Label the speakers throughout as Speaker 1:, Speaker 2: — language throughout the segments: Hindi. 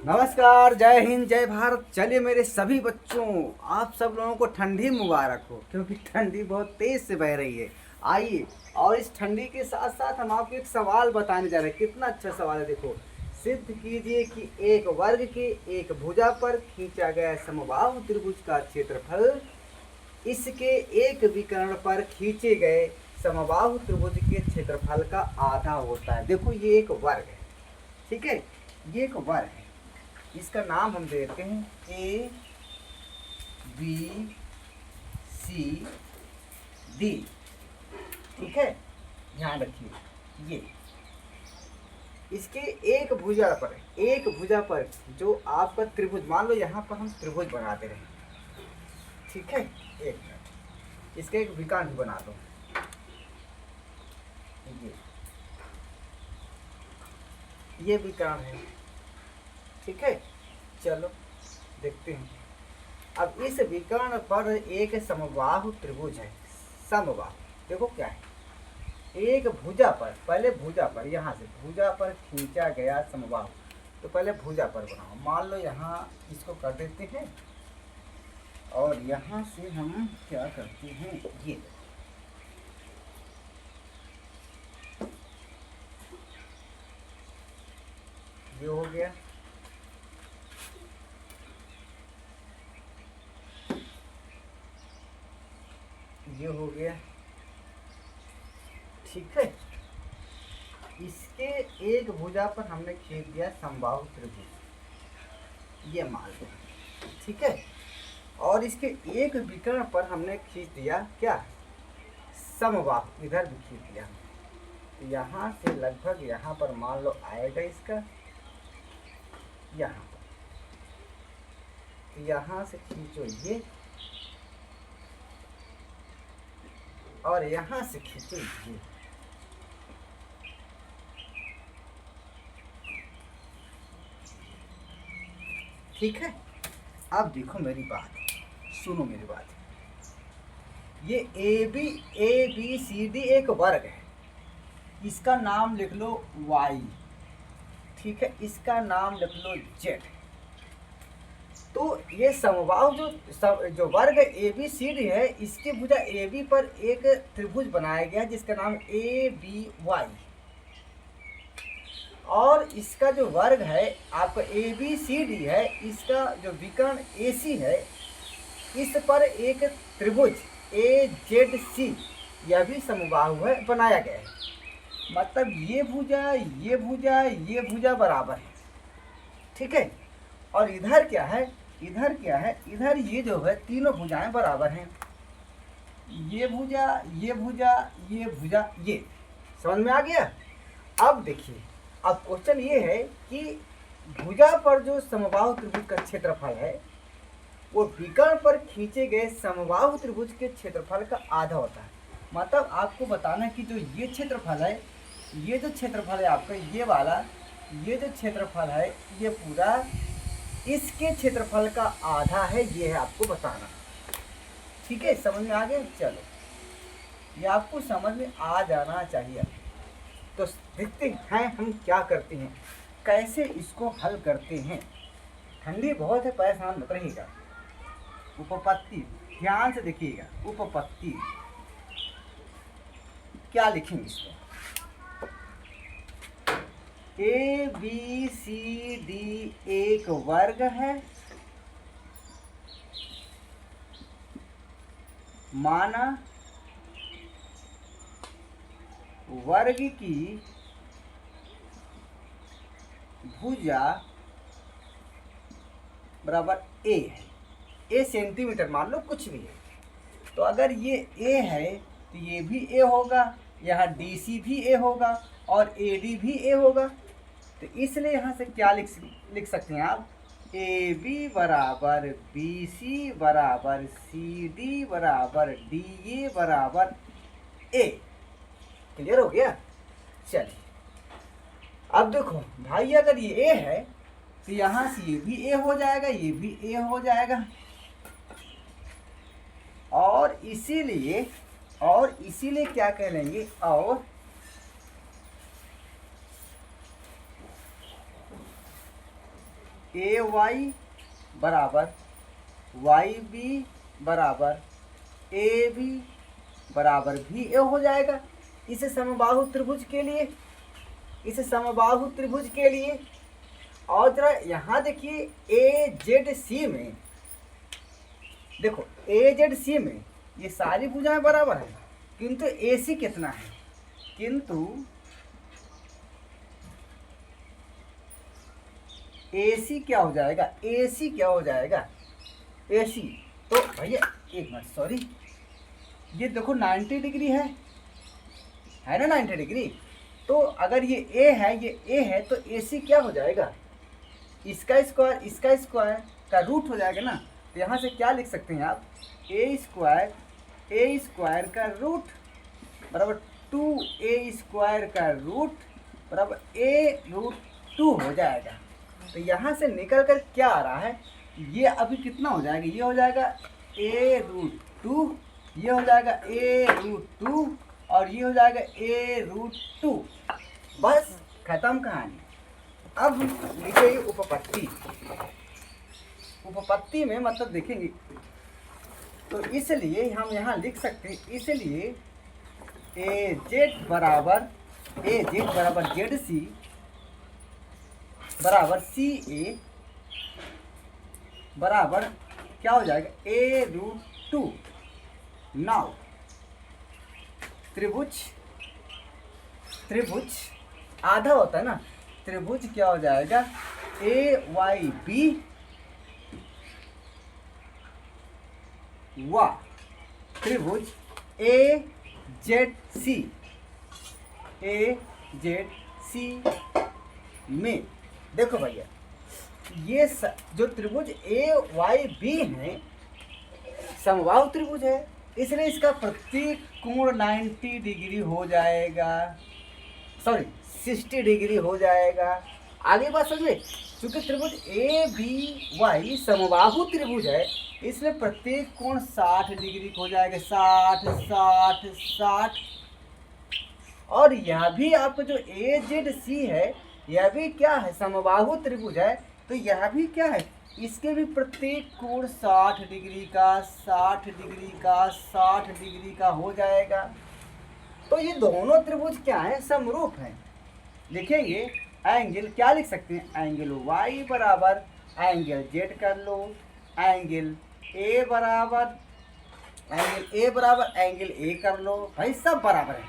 Speaker 1: नमस्कार, जय हिंद, जय भारत। चलिए मेरे सभी बच्चों, आप सब लोगों को ठंडी मुबारक हो, क्योंकि ठंडी बहुत तेज से बह रही है। आइए, और इस ठंडी के साथ साथ हम आपको एक सवाल बताने जा रहे हैं। कितना अच्छा सवाल है, देखो। सिद्ध कीजिए कि एक वर्ग के एक भुजा पर खींचा गया समबाहु त्रिभुज का क्षेत्रफल इसके एक विकर्ण पर खींचे गए समबाहु त्रिभुज के क्षेत्रफल का आधा होता है। देखो, ये एक वर्ग है, ठीक है। ये एक वर्ग है, इसका नाम हम देते हैं ए बी सी डी, ठीक है। ध्यान रखिए, ये इसके एक भुजा पर जो आपका त्रिभुज, मान लो यहाँ पर हम त्रिभुज बनाते रहे, ठीक है। एक मिनट, इसका एक विकर्ण बना दो, ये विकर्ण है, ठीक है। चलो देखते हैं। अब इस विकर्ण पर एक समबाहु त्रिभुज है। समबाहु देखो क्या है, एक भुजा पर, पहले भुजा पर, यहाँ से भुजा पर खींचा गया समबाहु। तो पहले भुजा पर बनाओ। मान लो यहाँ इसको कर देते हैं, और यहाँ से हम क्या करते हैं, ये हो गया। ये हो गया, ठीक है। इसके एक भुजा पर हमने खींच दिया समबाहु त्रिभुज, ये मान लो, ठीक है। और इसके एक विकर्ण पर हमने खींच दिया क्या, समबाहु, इधर भी खींच दिया। तो यहाँ से लगभग यहाँ पर मान लो आएगा इसका, यहाँ पर। तो यहाँ से खींचो ये, और यहाँ से खींचो ये, ठीक है। अब देखो मेरी बात, सुनो मेरी बात। ये ए बी सी डी एक वर्ग है, इसका नाम लिख लो y, ठीक है। इसका नाम लिख लो z। तो ये समबाहु जो वर्ग ए बी सी डी है, इसके भुजा ए बी पर एक त्रिभुज बनाया गया जिसका नाम ए बी वाई, और इसका जो वर्ग है आपका ए बी सी डी है, इसका जो विकर्ण ए सी है, इस पर एक त्रिभुज ए जेड सी, यह भी समबाहु है, बनाया गया है। मतलब ये भुजा, ये भुजा, ये भुजा बराबर है, ठीक है। और इधर क्या है, इधर क्या है, इधर ये जो है तीनों भुजाएं बराबर हैं। ये भुजा, ये भुजा, ये भुजा, ये समझ में आ गया। अब देखिए, अब क्वेश्चन ये है कि भुजा पर जो समबाहु त्रिभुज का क्षेत्रफल है, वो विकर्ण पर खींचे गए समबाहु त्रिभुज के क्षेत्रफल का आधा होता है। मतलब आपको बताना है कि जो ये क्षेत्रफल है, ये जो क्षेत्रफल है आपका, ये वाला, ये जो क्षेत्रफल है, ये पूरा इसके क्षेत्रफल का आधा है, ये है आपको बताना, ठीक है। समझ में आ गया। चलो, ये आपको समझ में आ जाना चाहिए। तो देखते हैं हम क्या करते हैं, कैसे इसको हल करते हैं। ठंडी बहुत है, परेशान मत रहिएगा। उपपत्ति ध्यान से देखिएगा, उपपत्ति क्या लिखेंगे इसको, ए बी सी डी एक वर्ग है, माना वर्ग की भुजा बराबर ए है। ए सेंटीमीटर मान लो, कुछ भी है। तो अगर ये ए है तो ये भी ए होगा, यहाँ डी सी भी ए होगा, और ए डी भी ए होगा। तो इसलिए यहाँ से क्या लिख सकते हैं आप, ए बी बराबर बी सी बराबर सी डी बराबर डी ए बराबर ए। क्लियर हो गया। चलिए, अब देखो भाई, अगर ये ए है तो यहाँ से ये भी ए हो जाएगा, ये भी ए हो जाएगा, और इसीलिए क्या कह लेंगे, और ए वाई बराबर वाई बी बराबर ए बी बराबर भी ए हो जाएगा इस समबाहु त्रिभुज के लिए, इस समबाहु त्रिभुज के लिए। और जरा यहाँ देखिए ए जेड सी में, देखो ए जेड सी में ये सारी भुजाएं बराबर है, किंतु ए सी कितना है, किंतु ए सी क्या हो जाएगा, ए सी क्या हो जाएगा, ए सी। तो भैया एक मिनट सॉरी, ये देखो 90 डिग्री है ना 90 डिग्री। तो अगर ये ए है, ये ए है, तो ए सी क्या हो जाएगा, इसका स्क्वायर का रूट हो जाएगा ना। तो यहाँ से क्या लिख सकते हैं आप, ए स्क्वायर का रूट बराबर 2a स्क्वायर का रूट बराबर a√2 हो जाएगा। तो यहाँ से निकल कर क्या आ रहा है, ये अभी कितना हो जाएगा, ये हो जाएगा a√2, ये हो जाएगा a√2 और ये हो जाएगा a√2। बस खत्म कहानी। अब लिखे उपपत्ति, उपपत्ति में मतलब देखेंगे तो इसलिए हम यहाँ लिख सकते हैं, इसलिए ए जेड बराबर जेड सी बराबर सी ए बराबर क्या हो जाएगा a√2। नाउ त्रिभुज आधा होता है ना, त्रिभुज क्या हो जाएगा ए वाई बी व त्रिभुज ए जेड सी में। देखो भैया ये जो त्रिभुज ए वाई बी है समबाहु त्रिभुज है, इसलिए इसका प्रत्येक कोण 90 डिग्री हो जाएगा, सॉरी 60 डिग्री हो जाएगा। आगे बात समझे, क्योंकि त्रिभुज ए बी वाई समबाहु त्रिभुज है इसलिए प्रत्येक कोण 60 डिग्री हो जाएगा, 60। और यह भी आपका जो ए जेड सी है यह भी क्या है, समबाहु त्रिभुज है। तो यह भी क्या है, इसके भी प्रत्येक कोण 60 डिग्री का 60 डिग्री का हो जाएगा। तो ये दोनों त्रिभुज क्या है, समरूप हैं। लिखेंगे एंगल क्या लिख सकते हैं, एंगल वाई बराबर एंगल जेड कर लो, एंगल ए बराबर एंगल ए कर लो, भाई सब बराबर है।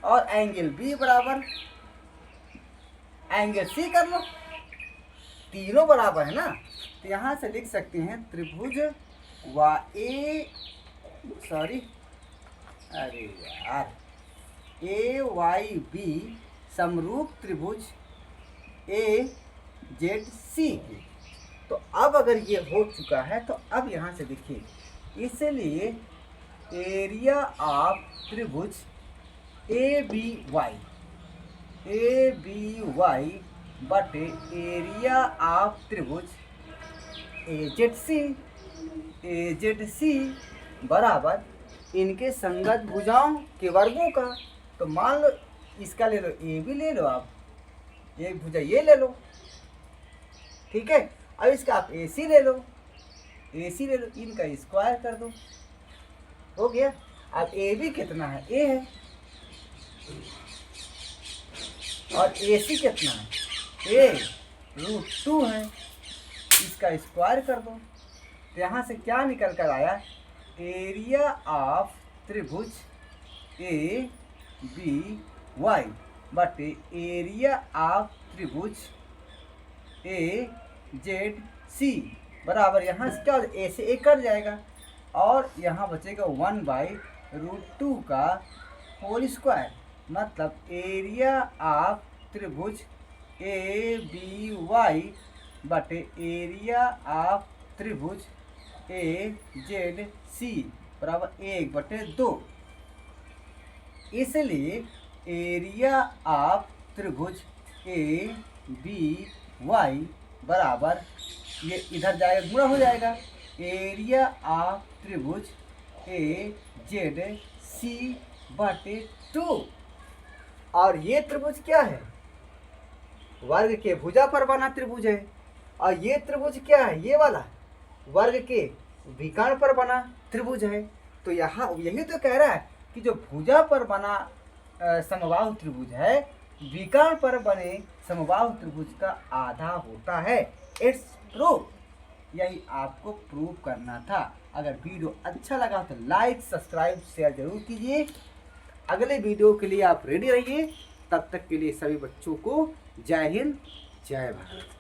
Speaker 1: और एंगल बी बराबर एंगल सी कर लो, तीनों बराबर है ना। तो यहाँ से लिख सकते हैं त्रिभुज ए वाई बी समरूप त्रिभुज ए जेड सी के। तो अब अगर ये हो चुका है तो अब यहाँ से देखिए, इसलिए एरिया ऑफ त्रिभुज ए बी वाई बटे एरिया ऑफ त्रिभुज ए जेड सी बराबर इनके संगत भुजाओं के वर्गों का। तो मान लो इसका ले लो, ए भी ले लो आप, एक भुजा ये ले लो, ठीक है। अब इसका आप ए सी ले लो, इनका स्क्वायर कर दो, हो गया। अब ए भी कितना है, ए है, और ए सी कितना है, a√2 है, इसका स्क्वायर कर दो। तो यहाँ से क्या निकल कर आया, एरिया ऑफ त्रिभुज ए बी वाई बटे एरिया ऑफ त्रिभुज ए जेड सी बराबर, यहाँ से क्या हो जाएगा, ए से ए कट जाएगा और यहाँ बचेगा 1/√2 का होल स्क्वायर। मतलब एरिया ऑफ त्रिभुज ए बी वाई बटे एरिया ऑफ त्रिभुज ए जेड सी बराबर 1/2। इसलिए एरिया ऑफ त्रिभुज ए बी वाई बराबर, ये इधर जाएगा गुणा हो जाएगा, एरिया ऑफ त्रिभुज ए जेड सी बटे 2। और ये त्रिभुज क्या है, वर्ग के भुजा पर बना त्रिभुज है, और ये त्रिभुज क्या है, ये वाला वर्ग के विकर्ण पर बना त्रिभुज है। तो यहाँ यही तो कह रहा है कि जो भुजा पर बना समबाहु त्रिभुज है, विकर्ण पर बने समबाहु त्रिभुज का आधा होता है। इट्स प्रूफ, यही आपको प्रूव करना था। अगर वीडियो अच्छा लगा तो लाइक सब्सक्राइब शेयर जरूर कीजिए। अगले वीडियो के लिए आप रेडी रहिए। तब तक के लिए सभी बच्चों को जय हिंद, जय भारत।